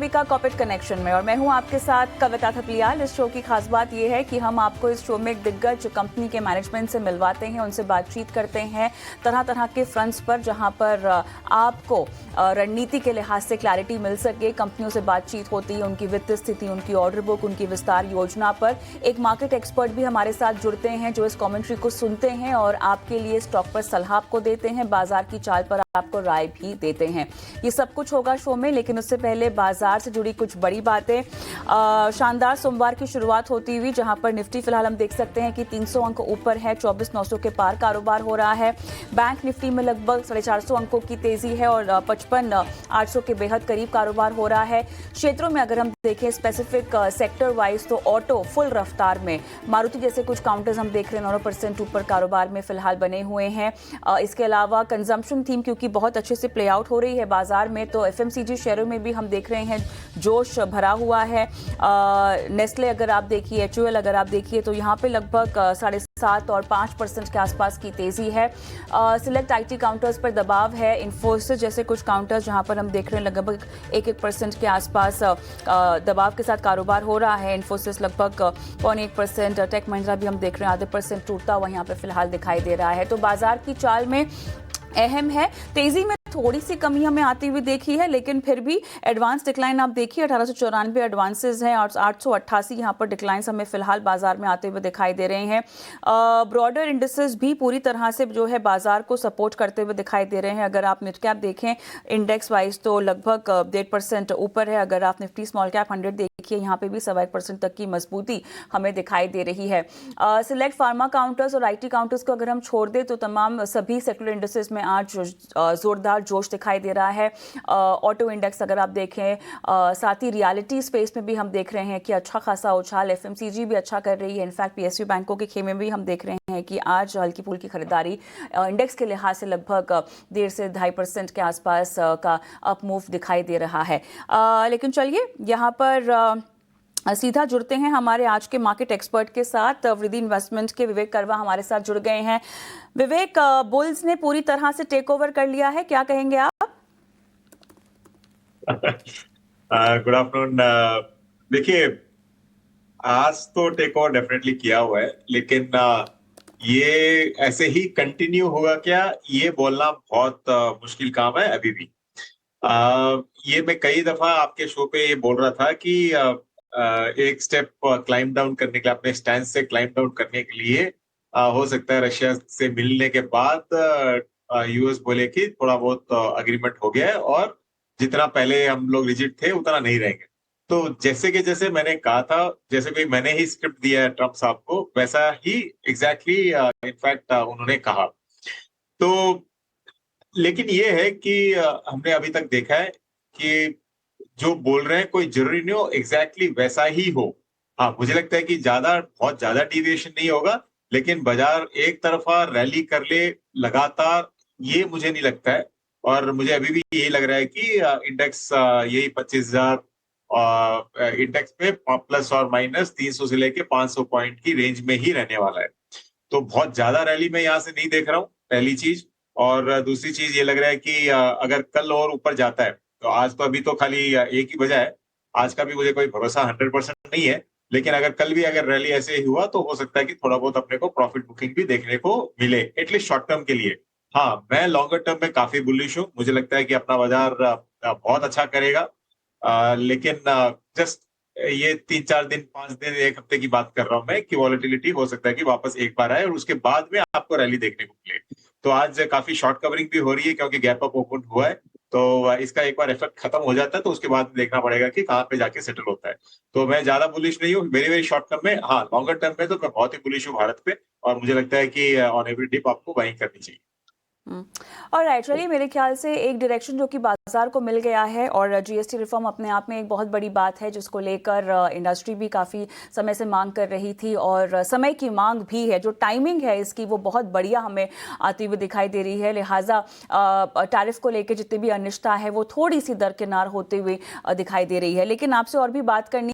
कविका corporate connection में और मैं हूं आपके साथ कविता थपलियाल। इस शो की खास बात यह है कि हम आपको इस शो में एक दिग्गज कंपनी के मैनेजमेंट से मिलवाते हैं, उनसे बातचीत करते हैं तरह तरह के फ्रंट्स पर, जहां पर आपको रणनीति के लिहाज से क्लैरिटी मिल सके। कंपनियों से बातचीत होती है उनकी वित्तीय स्थिति, उनकी ऑर्डर बुक, उनकी विस्तार योजना पर। एक मार्केट एक्सपर्ट भी हमारे साथ जुड़ते हैं जो इस कमेंट्री को सुनते हैं और आपके लिए स्टॉक पर सलाह आपको देते हैं, बाजार की चाल पर आपको राय भी देते हैं। ये सब कुछ होगा शो में, लेकिन उससे पहले बाजार से जुड़ी कुछ बड़ी बातें। शानदार सोमवार की शुरुआत होती हुई, जहां पर निफ्टी फिलहाल हम देख सकते हैं कि 300 अंक ऊपर है, 24,900 के पार कारोबार हो रहा है। बैंक निफ्टी में लगभग 450 अंकों की तेजी है और 55,800 के बेहद करीब कारोबार हो रहा है। क्षेत्रों में अगर हम देखें स्पेसिफिक सेक्टर वाइज, तो ऑटो फुल रफ्तार में, मारुति जैसे कुछ काउंटर्स हम देख रहे हैं 9% ऊपर कारोबार में फिलहाल बने हुए हैं। इसके अलावा कंजम्पशन थीम क्योंकि बहुत अच्छे से प्ले आउट हो रही है बाजार में, तो एफएमसीजी शेयरों में भी हम देख रहे हैं जोश भरा हुआ है। नेस्ले अगर आप देखिए, एचयूएल अगर आप देखिए, तो यहाँ पे लगभग 7.5 और 5% के आसपास की तेजी है। सिलेक्ट आईटी काउंटर्स पर दबाव है। इन्फोसिस जैसे कुछ काउंटर्स जहाँ पर हम देख रहे हैं लगभग 1% के आसपास दबाव के साथ कारोबार हो रहा है। इन्फोसिस लगभग 0.1%, टेक महिंद्रा भी हम देख रहे हैं 0.5% टूटता हुआ यहाँ पे फिलहाल दिखाई दे रहा है। तो बाजार की चाल में अहम है, तेजी में थोड़ी सी कमी हमें आती हुई देखी है, लेकिन फिर भी एडवांस डिक्लाइन आप देखिए 1894 एडवांसेस हैं और 888 यहाँ पर डिक्लाइंस हमें फिलहाल बाजार में आते हुए दिखाई दे रहे हैं। ब्रॉडर इंडिसेस भी पूरी तरह से जो है बाजार को सपोर्ट करते हुए दिखाई दे रहे हैं। अगर आप मिड कैप देखें इंडेक्स वाइज तो लगभग 1.5% ऊपर है। अगर आप निफ्टी स्मॉल कैप 100 देखिए, यहाँ पे भी 1.25% तक की मजबूती हमें दिखाई दे रही है। सिलेक्ट फार्मा काउंटर्स और आईटी काउंटर्स को अगर हम छोड़ दें तो तमाम सभी सेक्टर इंडेक्सेस में आज जोरदार जोश दिखाई दे रहा है। ऑटो इंडेक्स अगर आप देखें, साथ ही रियलिटी स्पेस में भी हम देख रहे हैं कि अच्छा खासा उछाल, एफएमसीजी भी अच्छा कर रही है। इनफैक्ट पीएसयू बैंकों के खेमे में भी हम देख रहे हैं कि आज हल्की फुल्की खरीदारी इंडेक्स के लिहाज से लगभग 1.5 से 2.5% के आसपास का अप मूव दिखाई दे रहा है। लेकिन चलिए यहाँ पर सीधा जुड़ते हैं हमारे आज के मार्केट एक्सपर्ट के साथ। वृद्धि इन्वेस्टमेंट के विवेक करवा हमारे साथ जुड़ गए हैं। विवेक, बुल्स ने पूरी तरह से टेक ओवर कर लिया है, क्या कहेंगे आप? Good afternoon. देखिए, आज तो टेक ओवर डेफिनेटली किया हुआ है, लेकिन ये ऐसे ही कंटिन्यू होगा क्या, ये बोलना बहुत मुश्किल काम है अभी भी। ये मैं कई दफा आपके शो पे ये बोल रहा था कि एक स्टेप क्लाइम डाउन करने के लिए, अपने स्टैंड से क्लाइम डाउन करने के लिए हो सकता है रशिया से मिलने के बाद यूएस बोले कि थोड़ा बहुत अग्रीमेंट हो गया है और जितना पहले हम लोग रिजिड थे उतना नहीं रहेंगे। तो जैसे मैंने कहा था, जैसे कि मैंने ही स्क्रिप्ट दिया है ट्रम्प साहब को, वैसा ही एग्जैक्टली इनफैक्ट उन्होंने कहा। तो लेकिन ये है कि हमने अभी तक देखा है कि जो बोल रहे हैं कोई जरूरी नहीं हो एग्जैक्टली वैसा ही हो। हाँ, मुझे लगता है कि बहुत ज्यादा डिविएशन नहीं होगा, लेकिन बाजार एक तरफा रैली कर ले लगातार, ये मुझे नहीं लगता है। और मुझे अभी भी यही लग रहा है कि इंडेक्स यही 25,000 इंडेक्स पे प्लस और माइनस 300 से लेके 500 पॉइंट की रेंज में ही रहने वाला है। तो बहुत ज्यादा रैली मैं यहाँ से नहीं देख रहा हूँ, पहली चीज। और दूसरी चीज ये लग रहा है कि अगर कल और ऊपर जाता है, तो आज तो अभी तो खाली एक ही वजह है, आज का भी मुझे कोई भरोसा 100% नहीं है। लेकिन अगर कल भी अगर रैली ऐसे ही हुआ तो हो सकता है कि थोड़ा बहुत अपने को प्रॉफिट बुकिंग भी देखने को मिले, एटलीस्ट शॉर्ट टर्म के लिए। हाँ, मैं लॉन्गर टर्म में काफी बुलिश हूँ। मुझे लगता है कि अपना बाजार बहुत अच्छा करेगा। लेकिन जस्ट ये 3-4 दिन, 5 दिन, एक हफ्ते की बात कर रहा हूं मैं कि वॉलेटिलिटी हो सकता है कि वापस एक बार आए और उसके बाद में आपको रैली देखने को मिले। तो आज काफी शॉर्ट कवरिंग भी हो रही है क्योंकि गैप अप ओपन हुआ है। तो इसका एक बार इफेक्ट खत्म हो जाता है तो उसके बाद देखना पड़ेगा कि कहाँ पे जाके सेटल होता है। तो मैं ज्यादा बुलिश नहीं हूँ वेरी वेरी शॉर्ट टर्म में। हाँ, लॉन्गर टर्म में तो मैं बहुत ही बुलिश हूँ भारत पे, और मुझे लगता है कि ऑन एवरी डिप आपको बाइंग करनी चाहिए। और एक्चुअली मेरे ख्याल से एक डायरेक्शन जो कि बाजार को मिल गया है, और जीएसटी रिफॉर्म अपने आप में एक बहुत बड़ी बात है जिसको लेकर इंडस्ट्री भी काफ़ी समय से मांग कर रही थी, और समय की मांग भी है। जो टाइमिंग है इसकी वो बहुत बढ़िया हमें आती हुई दिखाई दे रही है। लिहाजा टैरिफ को लेकर जितनी भी अनिश्चितता है वो थोड़ी सी दरकिनार होते हुए दिखाई दे रही है। लेकिन आपसे और भी बात करनी